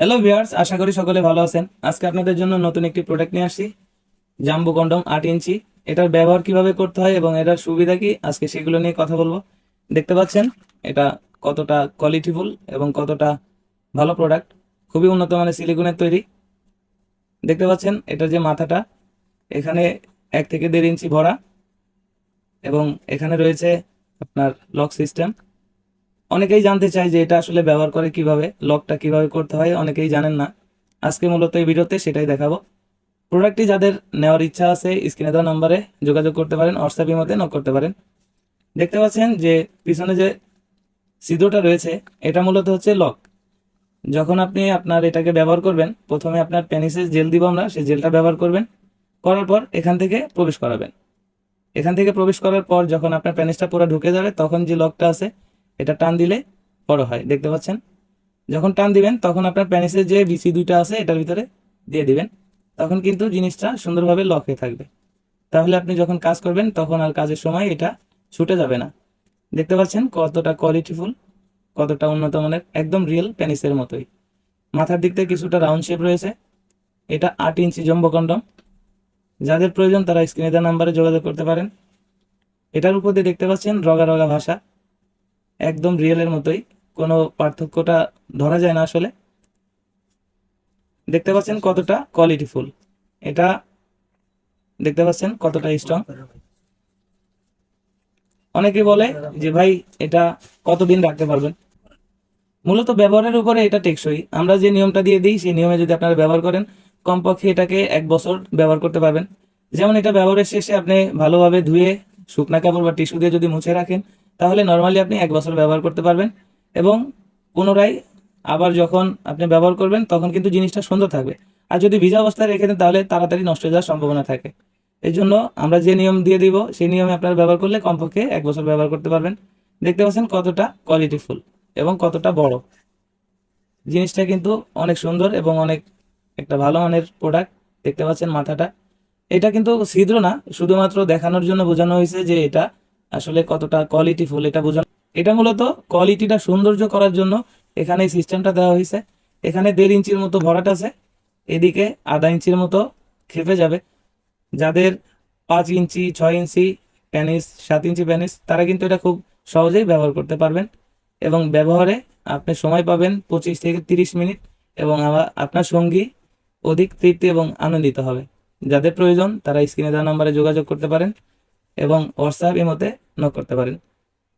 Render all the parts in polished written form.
Hello viewers, আশা করি সকলে ভালো আছেন। আজকে আপনাদের জন্য নতুন একটি প্রোডাক্ট নিয়ে আসছি, জাম্বো কন্ডম 8 ইঞ্চি। এটার ব্যবহার কিভাবে করতে হয় এবং এটার সুবিধা কি, আজকে সেগুলো নিয়ে কথা বলবো। দেখতে পাচ্ছেন এটা কতটা কোয়ালিটিফুল এবং কতটা ভালো প্রোডাক্ট। খুবই উন্নত মানের সিলিকনের তৈরি। দেখতে পাচ্ছেন এটার যে মাথাটা, এখানে 1 থেকে 1.5 ইঞ্চি ভরা এবং এখানে রয়েছে আপনার লক সিস্টেম। অনেকেই জানতে চায় যে এটা আসলে ব্যবহার করে কিভাবে, লকটা কিভাবে করতে হয়, অনেকেই জানেন না। আজকে মূলত এই ভিডিওতে সেটাই দেখাবো। প্রোডাক্টটি যাদের নেওয়ার ইচ্ছা আছে স্ক্রিনে দেওয়া নাম্বারে যোগাযোগ করতে পারেন, হোয়াটসঅ্যাপ মধ্যে নক করতে পারেন। দেখতে পাচ্ছেন যে পিছনে যে ছিদ্রটা রয়েছে এটা মূলত হচ্ছে লক। যখন আপনি আপনার এটাকে ব্যবহার করবেন, প্রথমে আপনার পেনিসে জেল দিব আমরা, সেই জেলটা ব্যবহার করবেন। করার পর এখান থেকে প্রবেশ করাবেন। এখান থেকে প্রবেশ করার পর যখন আপনার পেনিসটা পুরো ঢুকে যাবে, তখন যে লকটা আছে এটা টান দিলে বড় হয়। দেখতে পাচ্ছেন, যখন টান দিবেন তখন আপনার পেনিসের যে বিসি দুইটা আছে এটার ভিতরে দিয়ে দিবেন, তখন কিন্তু জিনিসটা সুন্দরভাবে লক হয়ে থাকবে। তাহলে আপনি যখন কাজ করবেন তখন আর কাজের সময় এটা ছুটে যাবে না। দেখতে পাচ্ছেন কতটা কোয়ালিটিফুল, কতটা উন্নত মানের, একদম রিয়েল পেনিসের মতোই। মাথার দিক থেকে কিছুটা রাউন্ড শেপ রয়েছে। এটা 8 ইঞ্চি জম্বো কন্ডম। যাদের প্রয়োজন তারা স্ক্রিনে দেওয়া নাম্বারে যোগাযোগ করতে পারেন। এটার উপর দিয়ে দেখতে পাচ্ছেন রগা রগা ভাষা, একদম রিয়েলের মতোই, কোনো পার্থক্যটা ধরা যায় না আসলে। দেখতে পাচ্ছেন কতটা কোয়ালিটিফুল এটা, দেখতে পাচ্ছেন কতটা স্ট্রং। অনেকে বলে যে ভাই এটা কতদিন রাখতে পারবেন। মূলত ব্যবহারের উপরে এটা টেকসই। আমরা যে নিয়মটা দিয়ে দিই সেই নিয়মে যদি আপনারা ব্যবহার করেন, কমপক্ষে এটাকে 1 বছর ব্যবহার করতে পারবেন। যেমন এটা ব্যবহারের শেষে আপনি ভালোভাবে ধুয়ে শুকনা কাপড় বা টিস্যু দিয়ে যদি মুছে রাখেন, তাহলে নর্মালি আপনি 1 বছর ব্যবহার করতে পারবেন। এবং পুনরায় আবার যখন আপনি ব্যবহার করবেন তখন কিন্তু জিনিসটা সুন্দর থাকবে। আর যদি ভিজা অবস্থায় রেখে দেন তাহলে তাড়াতাড়ি নষ্ট হয়ে যাওয়ার সম্ভাবনা থাকে। এই জন্য আমরা যে নিয়ম দিয়ে দিব সেই নিয়মে আপনারা ব্যবহার করলে কমপক্ষে 1 বছর ব্যবহার করতে পারবেন। দেখতে পাচ্ছেন কতটা কোয়ালিটিফুল এবং কতটা বড়। জিনিসটা কিন্তু অনেক সুন্দর এবং অনেক একটা ভালো মানের প্রোডাক্ট। দেখতে পাচ্ছেন মাথাটা, এটা কিন্তু ছিদ্র না, শুধুমাত্র দেখানোর জন্য বোঝানো হয়েছে যে এটা আসলে কতটা কোয়ালিটিফুল এটা বোঝানো। এটা মূলত কোয়ালিটিটা সৌন্দর্য করার জন্য এখানে এই সিস্টেমটা দেওয়া হয়েছে। এখানে 1.5 ইঞ্চির মতো ভরাট আছে, এদিকে আধা ইঞ্চির মতো খেপে যাবে। যাদের 5 ইঞ্চি 6 ইঞ্চি প্যানিস, 7 ইঞ্চি প্যানিস, তারা কিন্তু এটা খুব সহজেই ব্যবহার করতে পারবেন। এবং ব্যবহারে আপনি সময় পাবেন 25 থেকে 30 মিনিট, এবং আপনার সঙ্গী অধিক তৃপ্তি এবং আনন্দিত হবে। যাদের প্রয়োজন তারা স্ক্রিনে দেওয়া নাম্বারে যোগাযোগ করতে পারেন এবং হোয়াটসঅ্যাপ ইমোতে নক করতে পারেন।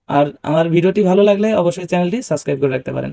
আর আমার ভিডিওটি ভালো লাগলে অবশ্যই চ্যানেলটি সাবস্ক্রাইব করে রাখতে পারেন।